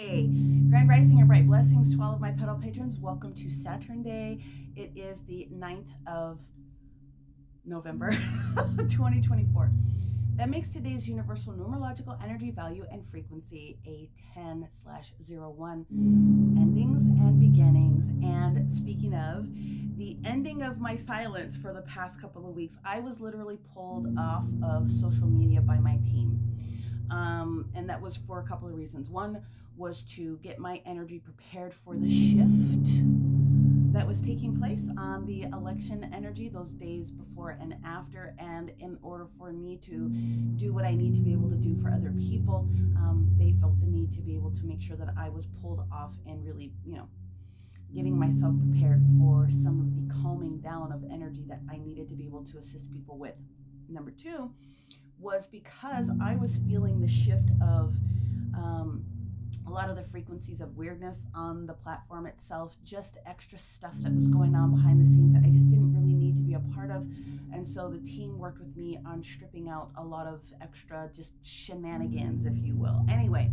Day. Grand Rising and bright blessings to all of my pedal patrons. Welcome to Saturn Day. It is the 9th of November, 2024. That makes today's universal numerological energy value and frequency a 10/01. Endings and beginnings. And speaking of the ending of my silence for the past couple of weeks, I was literally pulled off of social media by my team. And that was for a couple of reasons. One was to get my energy prepared for the shift that was taking place on the election energy those days before and after, and in order for me to do what I need to be able to do for other people, they felt the need to be able to make sure that I was pulled off and really, getting myself prepared for some of the calming down of energy that I needed to be able to assist people with. Number two was because I was feeling the shift of a lot of the frequencies of weirdness on the platform itself, just extra stuff that was going on behind the scenes that I just didn't really need to be a part of. And so the team worked with me on stripping out a lot of extra just shenanigans, if you will. Anyway,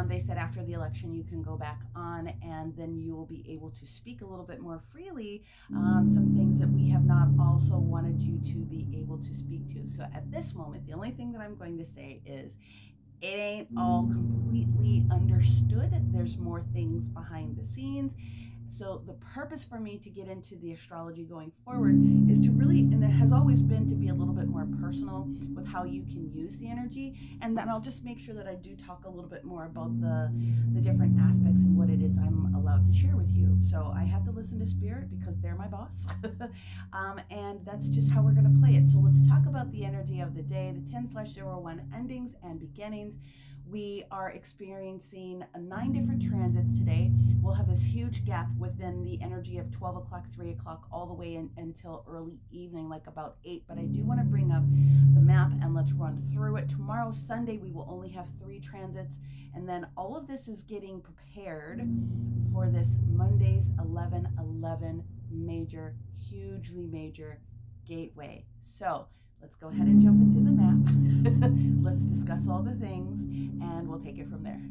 they said after the election you can go back on and then you will be able to speak a little bit more freely on some things that we have not also wanted you to be able to speak to. So at this moment, the only thing that I'm going to say is it ain't all completely understood. There's more things behind the scenes. So the purpose for me to get into the astrology going forward is to really, and it has always been, to be a little bit more personal with how you can use the energy. And then I'll just make sure that I do talk a little bit more about the different aspects and what it is I'm allowed to share with you. So I have to listen to Spirit because they're my boss. And that's just how we're going to play it. So let's talk about the energy of the day, the 10/01 endings and beginnings. We are experiencing 9 different transits today. We'll have this huge gap within the energy of 12 o'clock, 3 o'clock, all the way until early evening, like about 8. But I do want to bring up the map and let's run through it. Tomorrow, Sunday, we will only have 3 transits. And then all of this is getting prepared for this Monday's 11/11 major, hugely major gateway. So let's go ahead and jump into the map. Let's discuss all the things and we'll take it from there.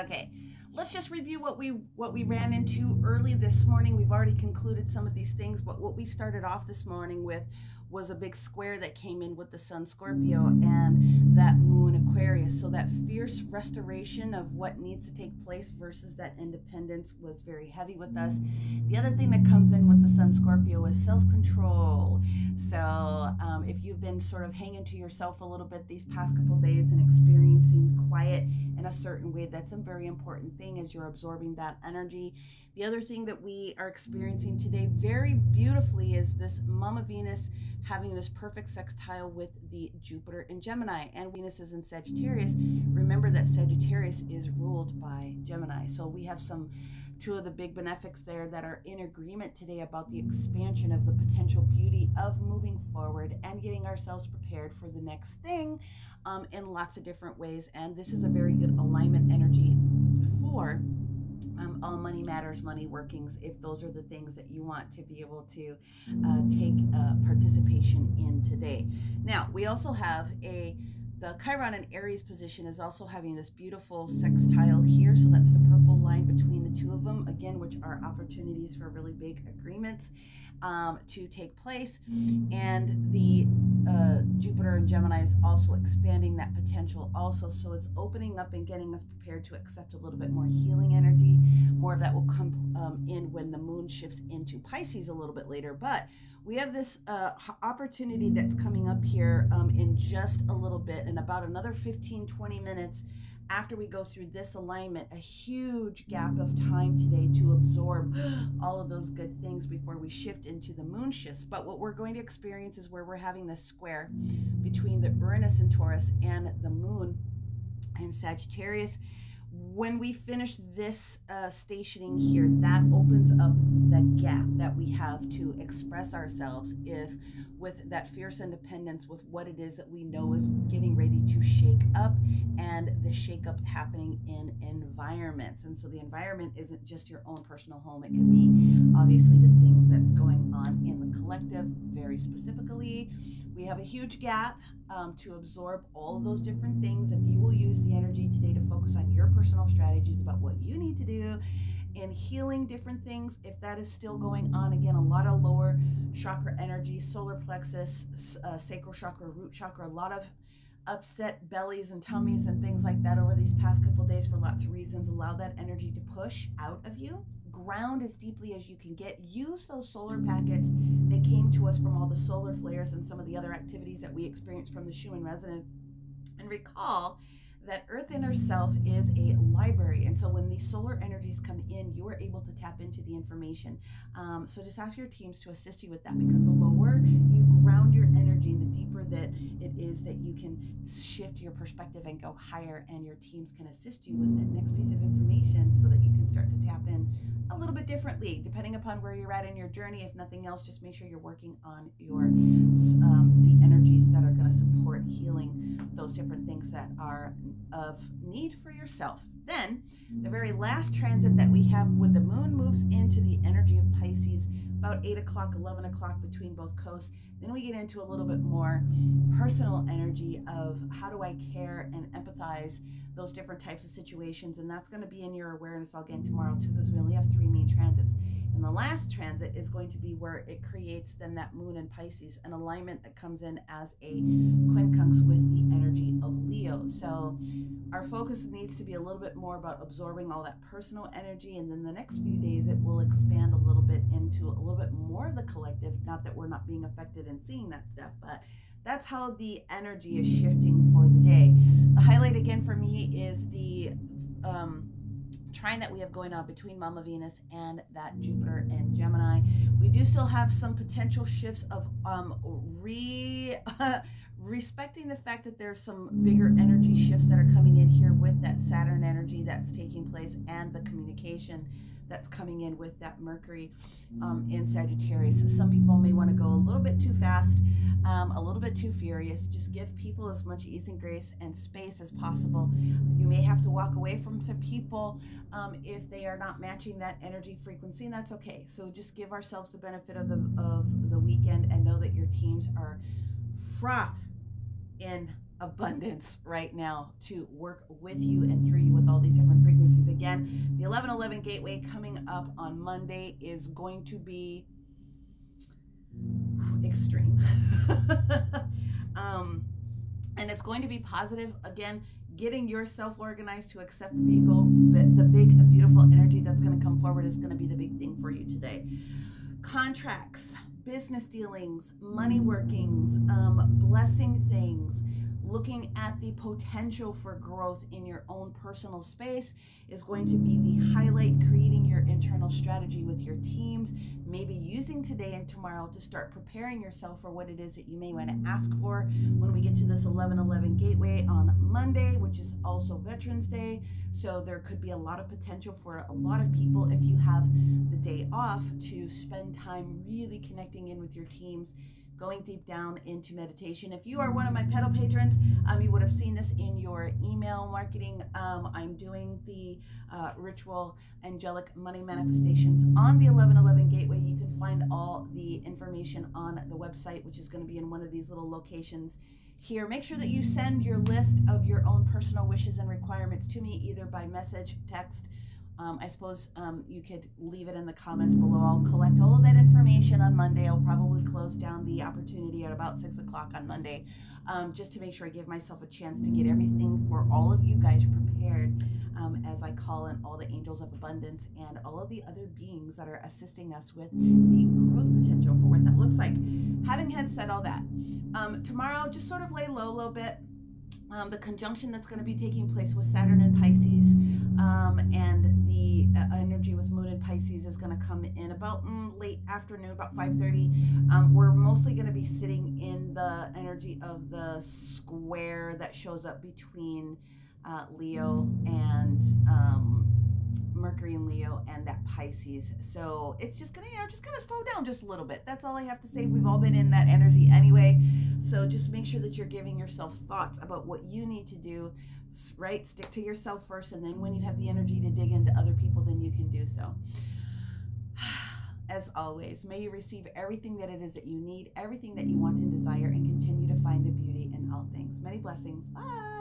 Okay, let's just review what we ran into early this morning. We've already concluded some of these things, but what we started off this morning with was a big square that came in with the Sun Scorpio and that Moon Aquarius. So that fierce restoration of what needs to take place versus that independence was very heavy with us. The other thing that comes in with the Sun Scorpio is self-control. So if you've been sort of hanging to yourself a little bit these past couple days and experiencing quiet in a certain way, that's a very important thing as you're absorbing that energy. The other thing that we are experiencing today very beautifully is this Mama Venus having this perfect sextile with the Jupiter in Gemini, and Venus is in Sagittarius. Remember that Sagittarius is ruled by Gemini. So we have two of the big benefics there that are in agreement today about the expansion of the potential beauty of moving forward and getting ourselves prepared for the next thing in lots of different ways. And this is a very good alignment energy for all money matters, money workings, if those are the things that you want to be able to take participation in today. Now, we also have the Chiron and Aries position is also having this beautiful sextile here. So that's the purple line between the two of them, again, which are opportunities for really big agreements to take place. And the Jupiter and Gemini is also expanding that potential also. So it's opening up and getting us prepared to accept a little bit more healing energy. More of that will come in when the moon shifts into Pisces a little bit later. But we have this opportunity that's coming up here in just a little bit, in about another 15-20 minutes after we go through this alignment, a huge gap of time today to absorb all of those good things before we shift into the moon shifts. But what we're going to experience is where we're having this square between the Uranus in Taurus and the moon in Sagittarius. When we finish this stationing here, that opens up that gap that we have to express ourselves with that fierce independence, with what it is that we know is getting ready to shake up, and the shake up happening in environments. And so the environment isn't just your own personal home. It could be obviously the things that's going on in the collective. Very specifically, we have a huge gap to absorb all of those different things. If you will use the energy today to focus on your personal strategies about what you need to do in healing different things. If that is still going on, again, a lot of lower chakra energy, solar plexus, sacral chakra, root chakra, a lot of upset bellies and tummies and things like that over these past couple days for lots of reasons. Allow that energy to push out of you. Ground as deeply as you can get. Use those solar packets that came to us from all the solar flares and some of the other activities that we experienced from the Schumann resonance. And recall that Earth Inner Self is a library. And so when these solar energies come in, you are able to tap into the information. So just ask your teams to assist you with that, because the lower you ground your energy, the deeper that it is that you can shift your perspective and go higher, and your teams can assist you with that next piece of information so that you can start to tap in a little bit differently, depending upon where you're at in your journey. If nothing else, just make sure you're working on your the energies that are going to support healing those different things that are of need for yourself. Then the very last transit that we have, when the moon moves into the energy of Pisces about 8 o'clock, 11 o'clock between both coasts, then we get into a little bit more personal energy of how do I care and empathize those different types of situations. And that's going to be in your awareness again tomorrow too, because we only have 3 main transits. And the last transit is going to be where it creates then that moon in Pisces, an alignment that comes in as a quincunx with the energy of Leo. So our focus needs to be a little bit more about absorbing all that personal energy. And then the next few days, it will expand a little bit into a little bit more of the collective. Not that we're not being affected and seeing that stuff, but that's how the energy is shifting for the day. The highlight again for me is the trine that we have going on between Mama Venus and that Jupiter and Gemini. We do still have some potential shifts of respecting the fact that there's some bigger energy shifts that are coming in here with that Saturn energy that's taking place, and the communication that's coming in with that Mercury in Sagittarius. Some people may want to go a little bit too fast, a little bit too furious. Just give people as much ease and grace and space as possible. You may have to walk away from some people if they are not matching that energy frequency, and that's okay. So just give ourselves the benefit of the weekend, and know that your teams are frothed in abundance right now to work with you and through you with all these different frequencies. Again, the 1111 gateway coming up on Monday is going to be extreme. And it's going to be positive. Again, getting yourself organized to accept the big, beautiful energy that's going to come forward is going to be the big thing for you today. Contracts, business dealings, money workings, blessing things, looking at the potential for growth in your own personal space is going to be the highlight. Creating your internal strategy with your teams, maybe using today and tomorrow to start preparing yourself for what it is that you may want to ask for when we get to this 1111 gateway on Monday, which is also Veterans Day. So there could be a lot of potential for a lot of people, if you have the day off, to spend time really connecting in with your teams, going deep down into meditation. If you are one of my pedal patrons, you would have seen this in your email marketing. I'm doing the ritual angelic money manifestations on the 1111 gateway. You can find all the information on the website, which is going to be in one of these little locations here. Make sure that you send your list of your own personal wishes and requirements to me, either by message, text. I suppose you could leave it in the comments below. I'll collect all of that information on Monday. I'll probably close down the opportunity at about 6 o'clock on Monday, just to make sure I give myself a chance to get everything for all of you guys prepared, as I call in all the angels of abundance and all of the other beings that are assisting us with the growth potential for what that looks like. Having had said all that, tomorrow just sort of lay low a little bit. The conjunction that's going to be taking place with Saturn and Pisces, and the energy with Moon and Pisces is going to come in about late afternoon, about 5:30. We're mostly going to be sitting in the energy of the square that shows up between Leo and Mercury and Leo and that Pisces. So it's just gonna, just kind of slow down just a little bit. That's all I have to say. We've all been in that energy anyway. So just make sure that you're giving yourself thoughts about what you need to do, right? Stick to yourself first, and then when you have the energy to dig into other people, then you can do so. As always, may you receive everything that it is that you need, everything that you want and desire, and continue to find the beauty in all things. Many blessings. Bye.